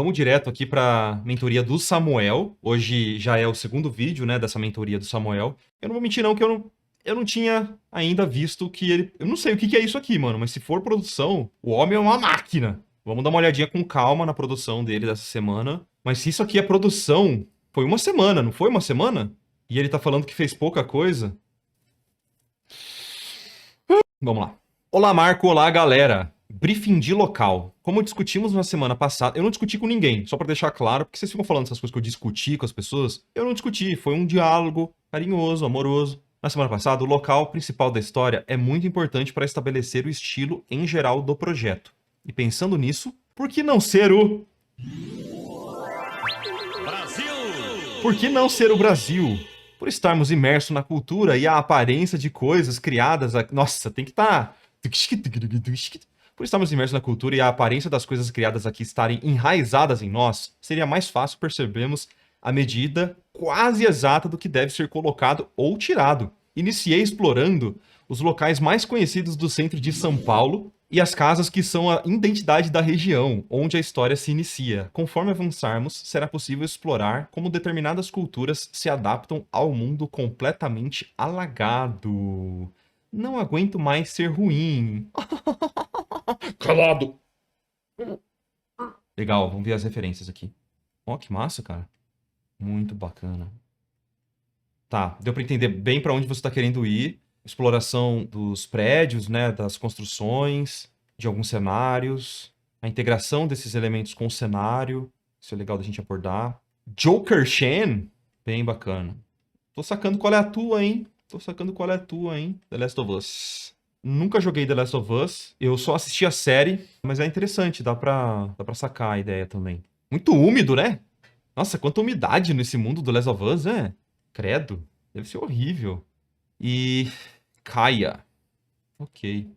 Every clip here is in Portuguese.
vamos direto aqui para mentoria do Samuel. Hoje já é o segundo vídeo, né, dessa mentoria do Samuel. Eu não vou mentir não que eu não tinha ainda visto que ele... Eu não sei o que é isso aqui, mano, mas se for produção, o homem é uma máquina. Vamos dar uma olhadinha com calma na produção dele dessa semana. Mas se isso aqui é produção, foi uma semana, não foi uma semana? E ele tá falando que fez pouca coisa. Vamos lá. Olá, Marco. Olá, galera. Briefing de local. Como discutimos na semana passada, eu não discuti com ninguém, só pra deixar claro, porque vocês ficam falando essas coisas que eu discuti com as pessoas. Eu não discuti, foi um diálogo carinhoso, amoroso. Na semana passada, o local principal da história é muito importante para estabelecer o estilo em geral do projeto. E pensando nisso, por que não ser o... Brasil! Por que não ser o Brasil? Por estarmos imersos na cultura e a aparência de coisas criadas... Nossa, tem que estar... Por estarmos imersos na cultura e a aparência das coisas criadas aqui estarem enraizadas em nós, seria mais fácil percebermos a medida quase exata do que deve ser colocado ou tirado. Iniciei explorando os locais mais conhecidos do centro de São Paulo e as casas que são a identidade da região, onde a história se inicia. Conforme avançarmos, será possível explorar como determinadas culturas se adaptam ao mundo completamente alagado. Não aguento mais ser ruim. Calado! Legal, vamos ver as referências aqui. Ó, que massa, cara. Muito bacana. Tá, deu pra entender bem pra onde você tá querendo ir. Exploração dos prédios, né, das construções, de alguns cenários. A integração desses elementos com o cenário. Isso é legal da gente abordar. Joker Shen? Bem bacana. Tô sacando qual é a tua, hein? The Last of Us. Nunca joguei The Last of Us. Eu só assisti a série, mas é interessante, dá pra sacar a ideia também. Muito úmido, né? Nossa, quanta umidade nesse mundo do Last of Us, né? Credo. Deve ser horrível. E... Kaia. Ok.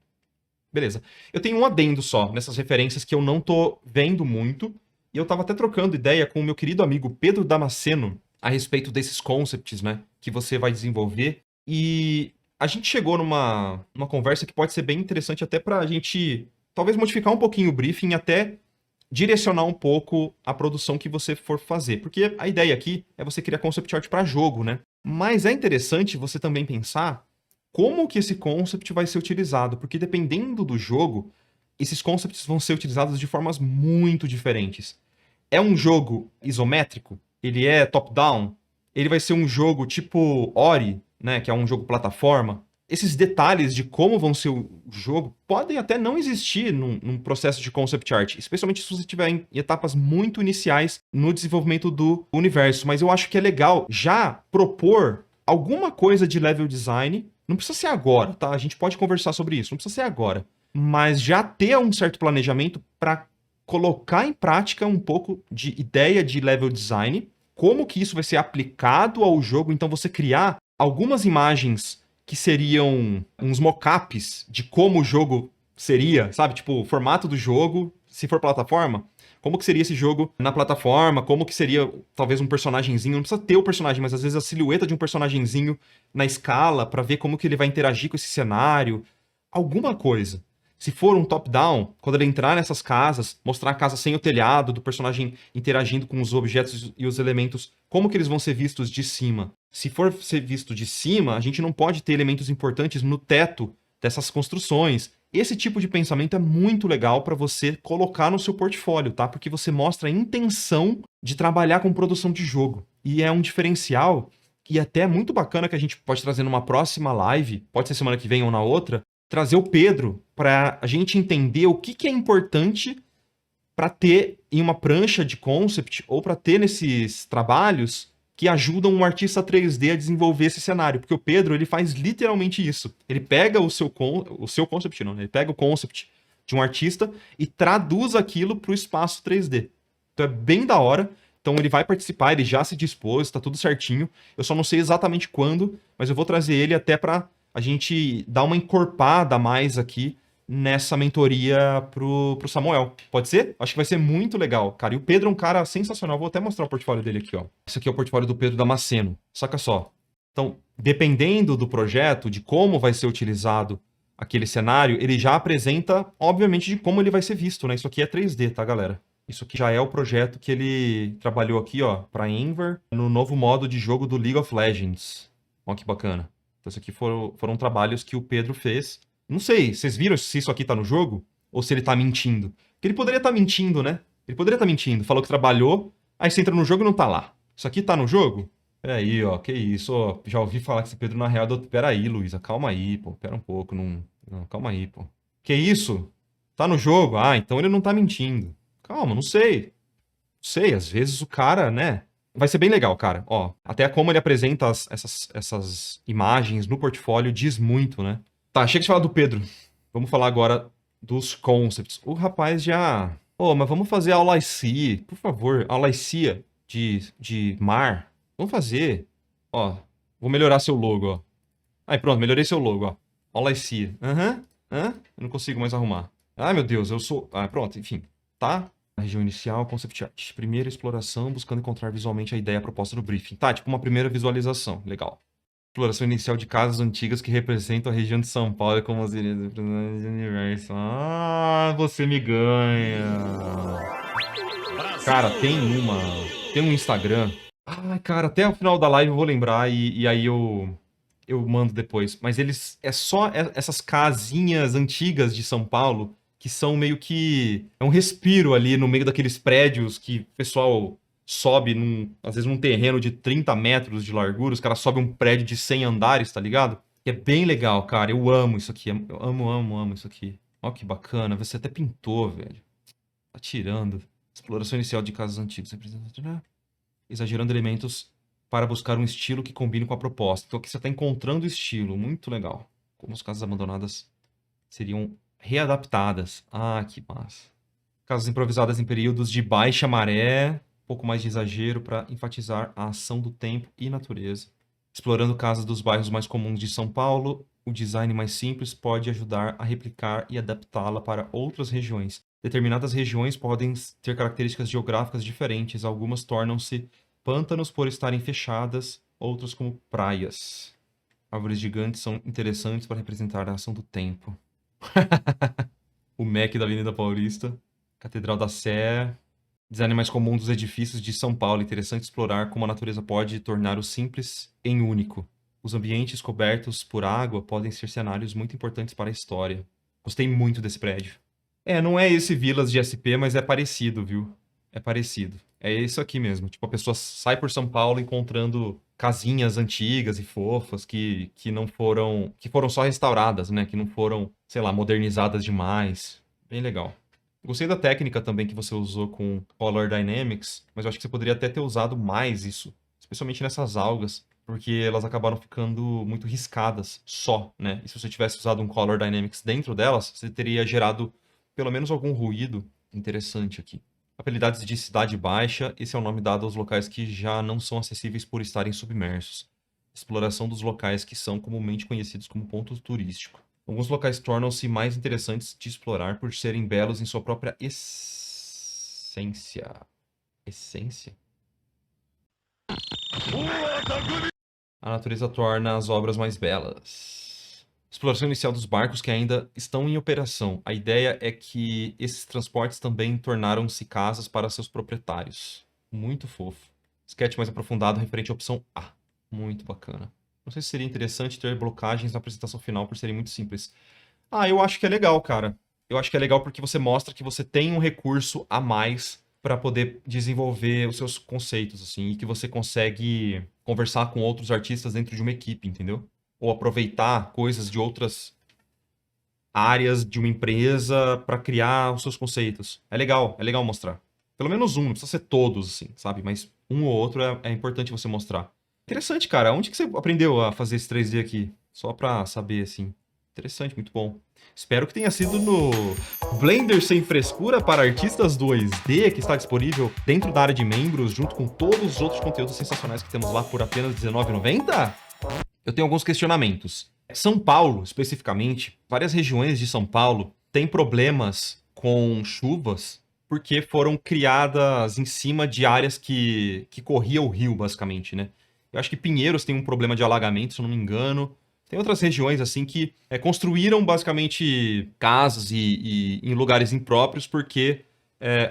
Beleza. Eu tenho um adendo só nessas referências que eu não tô vendo muito. E eu tava até trocando ideia com o meu querido amigo Pedro Damasceno a respeito desses concepts, né? Que você vai desenvolver. E a gente chegou numa conversa que pode ser bem interessante até pra gente talvez modificar um pouquinho o briefing e até direcionar um pouco a produção que você for fazer. Porque a ideia aqui é você criar concept art para jogo, né? Mas é interessante você também pensar como que esse concept vai ser utilizado. Porque dependendo do jogo, esses concepts vão ser utilizados de formas muito diferentes. É um jogo isométrico? Ele é top-down? Ele vai ser um jogo tipo Ori, né, que é um jogo plataforma. Esses detalhes de como vão ser o jogo podem até não existir num processo de concept art, especialmente se você estiver em etapas muito iniciais no desenvolvimento do universo. Mas eu acho que é legal já propor alguma coisa de level design. Não precisa ser agora, tá? A gente pode conversar sobre isso, não precisa ser agora. Mas já ter um certo planejamento para colocar em prática um pouco de ideia de level design, como que isso vai ser aplicado ao jogo, então você criar algumas imagens que seriam uns mockups de como o jogo seria, sabe? Tipo, o formato do jogo, se for plataforma, como que seria esse jogo na plataforma, como que seria talvez um personagenzinho, não precisa ter o personagem, mas às vezes a silhueta de um personagenzinho na escala para ver como que ele vai interagir com esse cenário, alguma coisa. Se for um top-down, quando ele entrar nessas casas, mostrar a casa sem o telhado, do personagem interagindo com os objetos e os elementos, como que eles vão ser vistos de cima? Se for ser visto de cima, a gente não pode ter elementos importantes no teto dessas construções. Esse tipo de pensamento é muito legal para você colocar no seu portfólio, tá? Porque você mostra a intenção de trabalhar com produção de jogo. E é um diferencial e até muito bacana que a gente pode trazer numa próxima live, pode ser semana que vem ou na outra, trazer o Pedro para a gente entender o que é importante para ter em uma prancha de concept ou para ter nesses trabalhos que ajudam um artista 3D a desenvolver esse cenário. Porque o Pedro, ele faz literalmente isso. Ele pega o seu concept, não, ele pega o concept de um artista e traduz aquilo para o espaço 3D. Então é bem da hora. Então ele vai participar, ele já se dispôs, tá tudo certinho. Eu só não sei exatamente quando, mas eu vou trazer ele até para a gente dar uma encorpada a mais aqui nessa mentoria pro Samuel. Pode ser? Acho que vai ser muito legal, cara. E o Pedro é um cara sensacional. Vou até mostrar o portfólio dele aqui, ó. Esse aqui é o portfólio do Pedro Damasceno. Saca só. Então, dependendo do projeto, de como vai ser utilizado aquele cenário, ele já apresenta, obviamente, de como ele vai ser visto, né? Isso aqui é 3D, tá, galera? Isso aqui já é o projeto que ele trabalhou aqui, ó, para Enver, no novo modo de jogo do League of Legends. Ó, que bacana. Então, isso aqui foram trabalhos que o Pedro fez. Não sei, vocês viram se isso aqui tá no jogo? Ou se ele tá mentindo? Porque ele poderia estar mentindo, né? Ele poderia estar mentindo. Falou que trabalhou, aí você entra no jogo e não tá lá. Isso aqui tá no jogo? Peraí, ó, que isso, ó. Já ouvi falar que esse Pedro na real... Peraí, Luísa, calma aí, pô. Pera um pouco, não, calma aí, pô. Que isso? Tá no jogo? Ah, então ele não tá mentindo. Calma, não sei. Não sei, às vezes o cara, né? Vai ser bem legal, cara. Ó, até como ele apresenta essas imagens no portfólio diz muito, né? Tá, chega de falar do Pedro. Vamos falar agora dos concepts. O rapaz já... Ô, mas vamos fazer aula IC, por favor. Aula IC de mar. Vamos fazer. Ó, vou melhorar seu logo, ó. Aí, pronto, melhorei seu logo, ó. Aula IC. Aham. Hã? Eu não consigo mais arrumar. Ai, meu Deus, eu sou... Ah, pronto, enfim. Tá? A região inicial, concept art. Primeira exploração, buscando encontrar visualmente a ideia proposta no briefing. Tá, tipo uma primeira visualização. Legal. Exploração inicial de casas antigas que representam a região de São Paulo como as ilhas do universo. Ah, você me ganha. Cara, tem um Instagram. Ai, cara, até o final da live eu vou lembrar e aí eu mando depois. Mas eles. É só essas casinhas antigas de São Paulo que são meio que. É um respiro ali no meio daqueles prédios que o pessoal sobe, às vezes num terreno de 30 metros de largura. Os caras sobem um prédio de 100 andares, tá ligado? E é bem legal, cara. Eu amo isso aqui. Eu amo isso aqui. Ó, que bacana. Você até pintou, velho. Tá tirando. Exploração inicial de casas antigas. Exagerando elementos para buscar um estilo que combine com a proposta. Então aqui você está encontrando o estilo. Muito legal. Como as casas abandonadas seriam readaptadas. Ah, que massa. Casas improvisadas em períodos de baixa maré. Um pouco mais de exagero para enfatizar a ação do tempo e natureza. Explorando casas dos bairros mais comuns de São Paulo, o design mais simples pode ajudar a replicar e adaptá-la para outras regiões. Determinadas regiões podem ter características geográficas diferentes. Algumas tornam-se pântanos por estarem fechadas, outras como praias. Árvores gigantes são interessantes para representar a ação do tempo. O MEC da Avenida Paulista. Catedral da Sé. Design mais comum dos edifícios de São Paulo. Interessante explorar como a natureza pode tornar o simples em único. Os ambientes cobertos por água podem ser cenários muito importantes para a história. Gostei muito desse prédio. Não é esse Vilas de SP, mas é parecido, viu? É parecido. É isso aqui mesmo. Tipo, a pessoa sai por São Paulo encontrando casinhas antigas e fofas que não foram... Que foram só restauradas, né? Que não foram, sei lá, modernizadas demais. Bem legal. Gostei da técnica também que você usou com Color Dynamics, mas eu acho que você poderia até ter usado mais isso. Especialmente nessas algas, porque elas acabaram ficando muito riscadas só, né? E se você tivesse usado um Color Dynamics dentro delas, você teria gerado pelo menos algum ruído interessante aqui. Habilidades de cidade baixa, esse é o nome dado aos locais que já não são acessíveis por estarem submersos. Exploração dos locais que são comumente conhecidos como ponto turístico. Alguns locais tornam-se mais interessantes de explorar por serem belos em sua própria essência. Essência? A natureza torna as obras mais belas. Exploração inicial dos barcos que ainda estão em operação. A ideia é que esses transportes também tornaram-se casas para seus proprietários. Muito fofo. Sketch mais aprofundado referente à opção A. Muito bacana. Não sei se seria interessante ter blocagens na apresentação final por serem muito simples. Ah, eu acho que é legal, cara. Eu acho que é legal porque você mostra que você tem um recurso a mais para poder desenvolver os seus conceitos, assim, e que você consegue conversar com outros artistas dentro de uma equipe, entendeu? Ou aproveitar coisas de outras áreas de uma empresa para criar os seus conceitos. É legal mostrar. Pelo menos um, não precisa ser todos, assim, sabe? Mas um ou outro é importante você mostrar. Interessante, cara. Onde que você aprendeu a fazer esse 3D aqui? Só pra saber, assim. Interessante, muito bom. Espero que tenha sido no Blender Sem Frescura para Artistas 2D, que está disponível dentro da área de membros, junto com todos os outros conteúdos sensacionais que temos lá por apenas R$19,90. Eu tenho alguns questionamentos. São Paulo, especificamente, várias regiões de São Paulo têm problemas com chuvas porque foram criadas em cima de áreas que corria o rio, basicamente, né? Eu acho que Pinheiros tem um problema de alagamento, se eu não me engano. Tem outras regiões, assim, que construíram, basicamente, casas e em lugares impróprios porque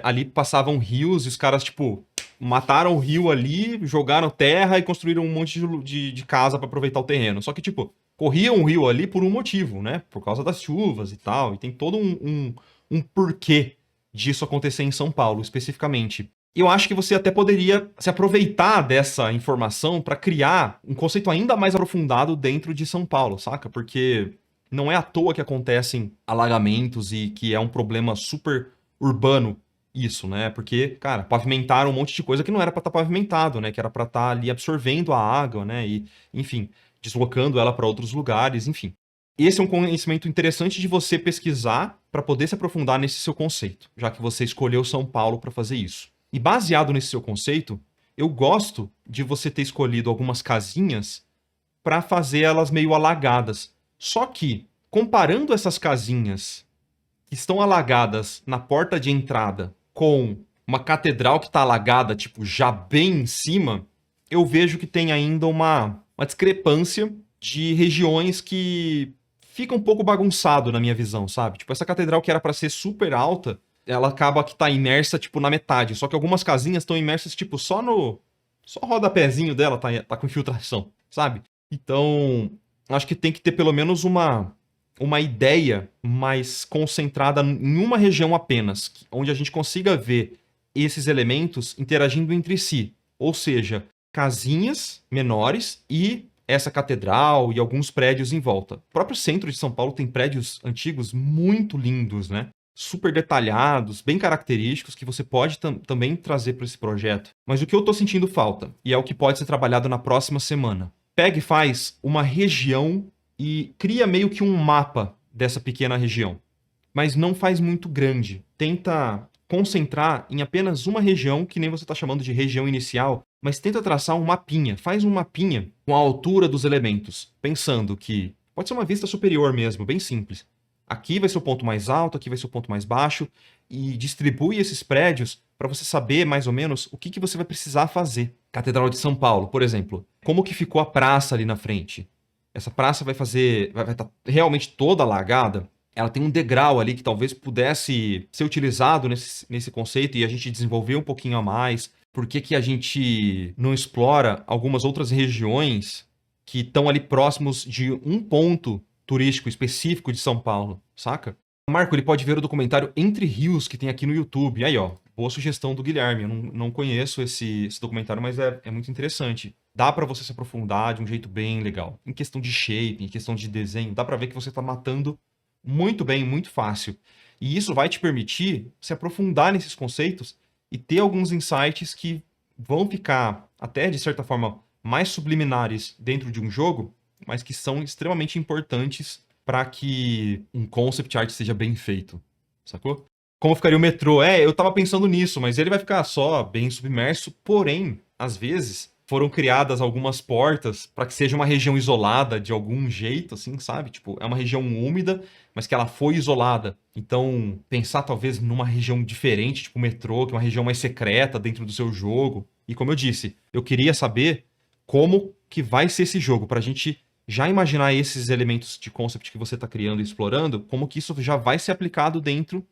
ali passavam rios e os caras, tipo, mataram o rio ali, jogaram terra e construíram um monte de casa pra aproveitar o terreno. Só que, tipo, corria um rio ali por um motivo, né? Por causa das chuvas e tal. E tem todo um porquê disso acontecer em São Paulo, especificamente. Eu acho que você até poderia se aproveitar dessa informação para criar um conceito ainda mais aprofundado dentro de São Paulo, saca? Porque não é à toa que acontecem alagamentos e que é um problema super urbano isso, né? Porque, cara, pavimentaram um monte de coisa que não era para estar pavimentado, né? Que era para estar ali absorvendo a água, né? E, enfim, deslocando ela para outros lugares, enfim. Esse é um conhecimento interessante de você pesquisar para poder se aprofundar nesse seu conceito, já que você escolheu São Paulo para fazer isso. E baseado nesse seu conceito, eu gosto de você ter escolhido algumas casinhas para fazer elas meio alagadas. Só que, comparando essas casinhas que estão alagadas na porta de entrada com uma catedral que está alagada, tipo, já bem em cima, eu vejo que tem ainda uma discrepância de regiões que fica um pouco bagunçado na minha visão, sabe? Tipo, essa catedral que era para ser super alta, ela acaba que tá imersa, tipo, na metade. Só que algumas casinhas estão imersas, tipo, só o rodapézinho dela tá com infiltração, sabe? Então, acho que tem que ter pelo menos uma ideia mais concentrada em uma região apenas, onde a gente consiga ver esses elementos interagindo entre si. Ou seja, casinhas menores e essa catedral e alguns prédios em volta. O próprio centro de São Paulo tem prédios antigos muito lindos, né? Super detalhados, bem característicos, que você pode também trazer para esse projeto. Mas o que eu estou sentindo falta, e é o que pode ser trabalhado na próxima semana, pega e faz uma região e cria meio que um mapa dessa pequena região. Mas não faz muito grande. Tenta concentrar em apenas uma região, que nem você está chamando de região inicial, mas tenta traçar um mapinha. Faz um mapinha com a altura dos elementos, pensando que pode ser uma vista superior mesmo, bem simples. Aqui vai ser o ponto mais alto, aqui vai ser o ponto mais baixo, e distribui esses prédios para você saber mais ou menos o que você vai precisar fazer. Catedral de São Paulo, por exemplo. Como que ficou a praça ali na frente? Essa praça vai estar realmente toda alagada? Ela tem um degrau ali que talvez pudesse ser utilizado nesse conceito e a gente desenvolver um pouquinho a mais. Por que que a gente não explora algumas outras regiões que estão ali próximos de um ponto turístico específico de São Paulo, saca? Marco, ele pode ver o documentário Entre Rios que tem aqui no YouTube. Aí, ó, boa sugestão do Guilherme. Eu não conheço esse documentário, mas é muito interessante. Dá pra você se aprofundar de um jeito bem legal. Em questão de shape, em questão de desenho, dá pra ver que você tá matando muito bem, muito fácil. E isso vai te permitir se aprofundar nesses conceitos e ter alguns insights que vão ficar até de certa forma mais subliminares dentro de um jogo, mas que são extremamente importantes para que um concept art seja bem feito, sacou? Como ficaria o metrô? Eu tava pensando nisso, mas ele vai ficar só bem submerso, porém, às vezes foram criadas algumas portas para que seja uma região isolada de algum jeito, assim, sabe? Tipo, é uma região úmida, mas que ela foi isolada. Então, pensar talvez numa região diferente, tipo o metrô, que é uma região mais secreta dentro do seu jogo. E como eu disse, eu queria saber como que vai ser esse jogo, pra gente já imaginar esses elementos de concept que você está criando e explorando, como que isso já vai ser aplicado dentro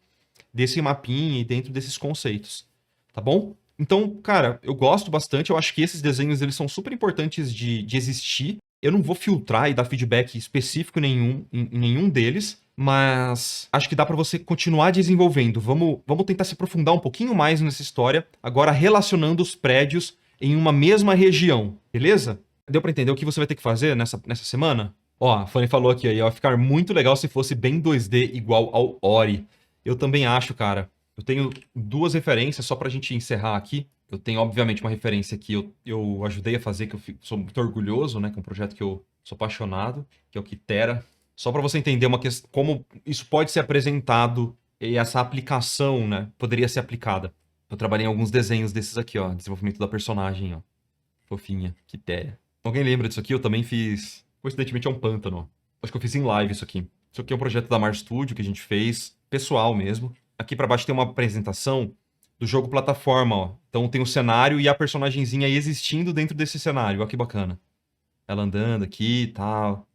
desse mapinha e dentro desses conceitos, tá bom? Então, cara, eu gosto bastante, eu acho que esses desenhos eles são super importantes de existir. Eu não vou filtrar e dar feedback específico em nenhum deles, mas acho que dá para você continuar desenvolvendo. Vamos tentar se aprofundar um pouquinho mais nessa história, agora relacionando os prédios em uma mesma região, beleza? Deu pra entender o que você vai ter que fazer nessa semana? Ó, a Fanny falou aqui, ia ficar muito legal se fosse bem 2D igual ao Ori. Eu também acho, cara. Eu tenho duas referências só pra gente encerrar aqui. Eu tenho, obviamente, uma referência que eu ajudei a fazer, que sou muito orgulhoso, né? Que é um projeto que eu sou apaixonado, que é o Kitera. Só pra você entender como isso pode ser apresentado e essa aplicação, né? Poderia ser aplicada. Eu trabalhei em alguns desenhos desses aqui, ó. Desenvolvimento da personagem, ó. Fofinha, Kitera. Alguém lembra disso aqui? Eu também fiz. Coincidentemente é um pântano. Acho que eu fiz em live isso aqui. Isso aqui é um projeto da Mar Studio que a gente fez, pessoal mesmo. Aqui pra baixo tem uma apresentação do jogo plataforma, ó. Então tem o cenário e a personagenzinha existindo dentro desse cenário. Olha que bacana. Ela andando aqui e tal.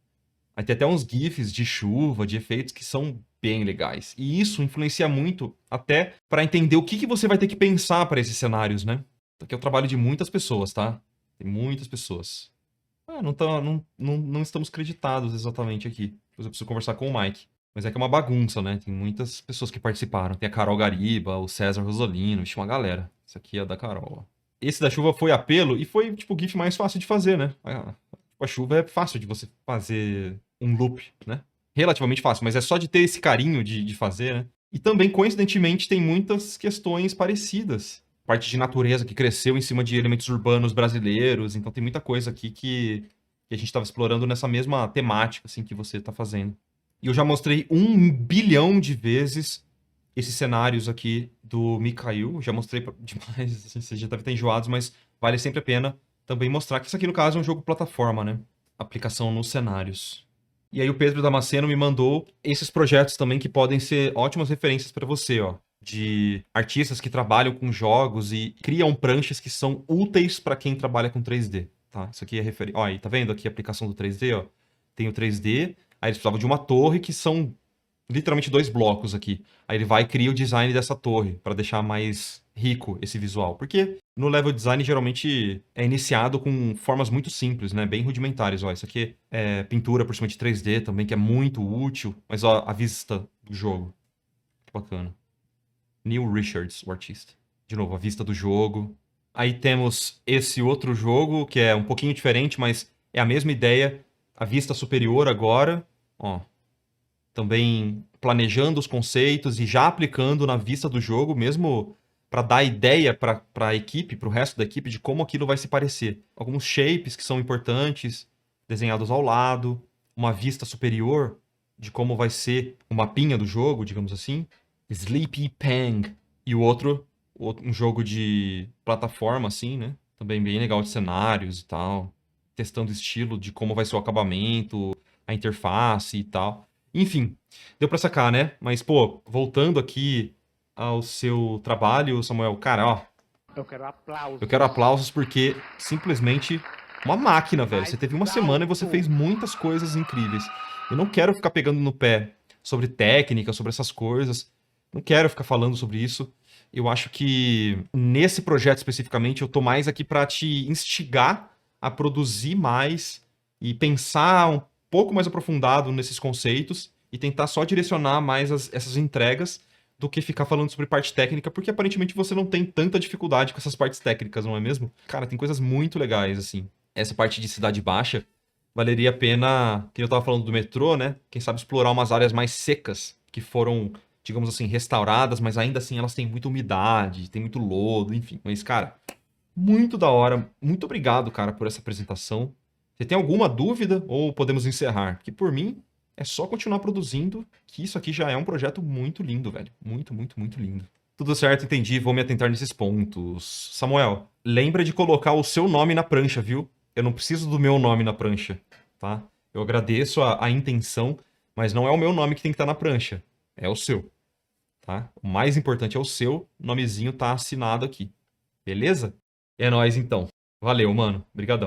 Aí tem até uns GIFs de chuva, de efeitos que são bem legais. E isso influencia muito até para entender o que você vai ter que pensar para esses cenários, né? Aqui é o trabalho de muitas pessoas, tá? Tem muitas pessoas. Não estamos creditados exatamente aqui. Depois eu preciso conversar com o Mike. Mas é que é uma bagunça, né? Tem muitas pessoas que participaram. Tem a Carol Gariba, o César Rosolino, uma galera. Isso aqui é da Carol, ó. Esse da chuva foi apelo e foi, tipo, o GIF mais fácil de fazer, né? A chuva é fácil de você fazer um loop, né? Relativamente fácil, mas é só de ter esse carinho de fazer, né? E também, coincidentemente, tem muitas questões parecidas. Parte de natureza que cresceu em cima de elementos urbanos brasileiros. Então tem muita coisa aqui que a gente estava explorando nessa mesma temática, assim, que você está fazendo. E eu já mostrei 1 bilhão de vezes esses cenários aqui do Mikhail. Já mostrei demais, assim, você já deve estar enjoados, mas vale sempre a pena também mostrar que isso aqui, no caso, é um jogo plataforma, né? Aplicação nos cenários. E aí o Pedro Damasceno me mandou esses projetos também que podem ser ótimas referências para você, ó. De artistas que trabalham com jogos e criam pranchas que são úteis para quem trabalha com 3D, tá? Isso aqui é referência. Ó, aí, tá vendo aqui a aplicação do 3D, ó? Tem o 3D, aí eles precisavam de uma torre que são literalmente 2 blocos aqui. Aí ele vai e cria o design dessa torre para deixar mais rico esse visual. Porque no level design geralmente é iniciado com formas muito simples, né? Bem rudimentares. Ó, isso aqui é pintura por cima de 3D também, que é muito útil. Mas ó, a vista do jogo. Que bacana. Neil Richards, o artista. De novo, a vista do jogo. Aí temos esse outro jogo, que é um pouquinho diferente, mas é a mesma ideia. A vista superior agora. Ó, também planejando os conceitos e já aplicando na vista do jogo, mesmo para dar ideia para a equipe, para o resto da equipe, de como aquilo vai se parecer. Alguns shapes que são importantes, desenhados ao lado, uma vista superior de como vai ser o mapinha do jogo, digamos assim. Sleepy Pang. E o outro, um jogo de plataforma, assim, né? Também bem legal de cenários e tal. Testando o estilo de como vai ser o acabamento, a interface e tal. Enfim, deu pra sacar, né? Mas, pô, voltando aqui ao seu trabalho, Samuel, cara, ó. Eu quero aplausos. Eu quero aplausos porque simplesmente uma máquina, velho. Você teve uma semana e você fez muitas coisas incríveis. Eu não quero ficar pegando no pé sobre técnica, sobre essas coisas. Não quero ficar falando sobre isso. Eu acho que nesse projeto especificamente eu tô mais aqui pra te instigar a produzir mais e pensar um pouco mais aprofundado nesses conceitos e tentar só direcionar mais essas entregas do que ficar falando sobre parte técnica, porque aparentemente você não tem tanta dificuldade com essas partes técnicas, não é mesmo? Cara, tem coisas muito legais, assim. Essa parte de Cidade Baixa valeria a pena, que eu tava falando do metrô, né? Quem sabe explorar umas áreas mais secas, que foram, digamos assim, restauradas, mas ainda assim elas têm muita umidade, tem muito lodo, enfim. Mas, cara, muito da hora. Muito obrigado, cara, por essa apresentação. Você tem alguma dúvida ou podemos encerrar? Porque por mim é só continuar produzindo, que isso aqui já é um projeto muito lindo, velho. Muito, muito, muito lindo. Tudo certo, entendi. Vou me atentar nesses pontos. Samuel, lembra de colocar o seu nome na prancha, viu? Eu não preciso do meu nome na prancha, tá? Eu agradeço a intenção, mas não é o meu nome que tem que estar na prancha. É o seu, tá? O mais importante é o seu. O nomezinho tá assinado aqui. Beleza? É nóis, então. Valeu, mano. Obrigadão.